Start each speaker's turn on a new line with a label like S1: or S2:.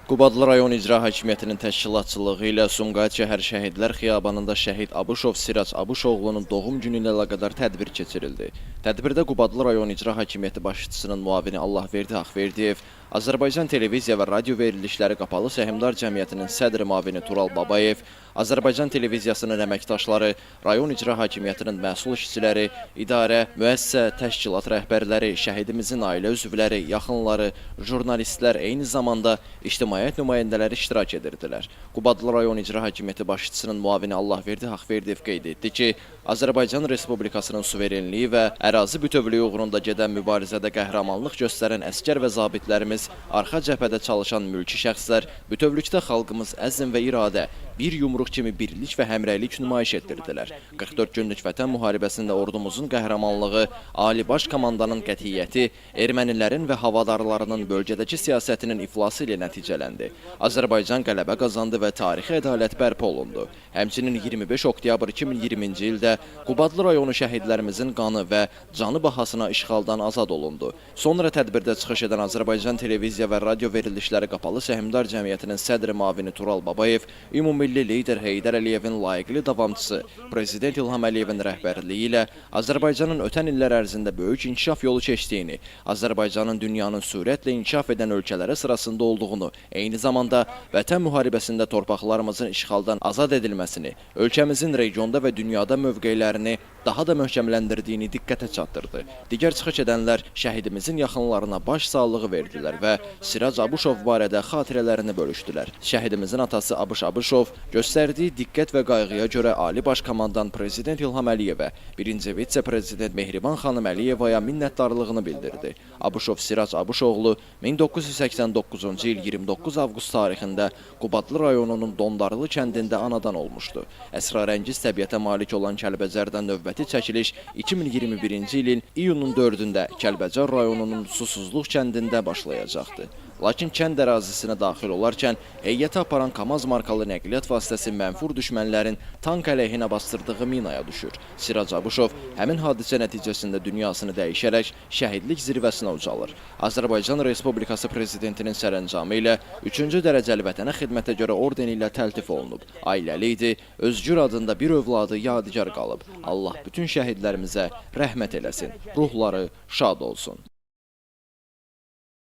S1: Qubadlı rayon İcra Hakimiyyətinin təşkilatçılığı ilə Sumqayıt şəhər Şəhidlər Xiyabanında şəhid Abuşov Sirac Abuşoğlunun doğum günü ilə əlaqədar tədbir keçirildi. Tədbirdə Qubadlı rayon İcra Hakimiyyəti başçısının müavini Allahverdi Haqverdiyev, Azərbaycan Televiziya və Radio Verilişləri Qapalı Səhmdar Cəmiyyətinin sədri müavini Tural Babayev, Azərbaycan Televiziyasının əməkdaşları, rayon İcra Hakimiyyətinin məsul işçiləri, idarə, müəssisə, təşkilat rəhbərləri, şəhidimizin ailə üzvləri, yaxınları, jurnalistlər, eyni zamanda ictimaiyyət nümayəndələri iştirak edirdilər. Qubadlı rayon İcra Hakimiyyəti başçısının müavini Allahverdi Haqverdiyev qeyd etdi ki, Azərbaycan Respublikasının suverenliyi və ərazi bütövlüyü uğrunda gedən mübarizədə qəhrəmanlıq göstərən əskər və zabitlərimiz, arxa cəbhədə çalışan mülki şəxslər, bütövlükdə xalqımız əzm və iradə, bir yumruq kimi birlik və həmrəylik nümayiş etdirdilər. 44 günlük vətən müharibəsində ordumuzun qəhrəmanlığı, Ali Baş Komandanın qətiyyəti, ermənilərin və havadarlarının bölgədəki siyasətinin iflası ilə nəticələndi. Azərbaycan qələbə qazandı və tarixi ədalət bərpa olundu. Həmçinin 25 oktyabr 2020-ci ildə Qubadlı rayonu şəhidlərimizin qanı və canı bahasına işğaldan azad olundu. Sonra tədbirdə çıxış edən Azərbaycan Televiziya və Radio Verilişləri Qapalı Səhmdar Cəmiyyətinin sədri müavini Tural Babayev, ümumilli lider Heydər Əliyevin layiqli davamçısı Prezident İlham Əliyevin rəhbərliyi ilə Azərbaycanın ötən illər ərzində böyük inkişaf yolu keçdiyini, Azərbaycanın dünyanın sürətlə inkişaf edən ölkələri sırasında olduğunu, eyni zamanda vətən müharibəsində torpaqlarımızın işğaldan azad edilməsini, ölkəmizin regionda və dünyada mövqeylərini daha da möhkəmləndirdiyini diqqətə çatdırdı. Digər çıxış edənlər şəhidimizin yaxınlarına baş sağlığı verdilər və Sirac Abuşov barədə xatirələrini bölüşdülər. Şəhidimizin atası Abış Abışov göstərdiyi diqqət və qayğıya görə Ali Baş Komandan Prezident İlham Əliyevə, birinci vitse-prezident Mehriban xanım Əliyevaya minnətdarlığını bildirdi. Abuşov Sirac Abuşoğlu 1989-cu il 29 avqust tarixində Qubadlı rayonunun Dondarlı kəndində anadan olmuşdu. Əsrarəngiz təbiətə malik olan Kəlbəcərdən növbəti çəkiliş 2021-ci ilin iyunun 4-də Kəlbəcər rayonunun Susuzluq kəndində başlayacaqdı. Lakin kənd ərazisinə daxil olarkən heyəti aparan Kamaz markalı nəqliyyat vasitəsi mənfur düşmənlərin tank əleyhinə bastırdığı minaya düşür. Sirac Abuşov həmin hadisə nəticəsində dünyasını dəyişərək şəhidlik zirvəsinə ucalır. Azərbaycan Respublikası Prezidentinin sərəncamı ilə 3-cü dərəcəli vətənə xidmətə görə ordeni ilə təltif olunub. Ailəli idi, özgür adında bir övladı yadigar qalıb. Allah bütün şəhidlərimizə rəhmət eləsin, ruhları şad olsun.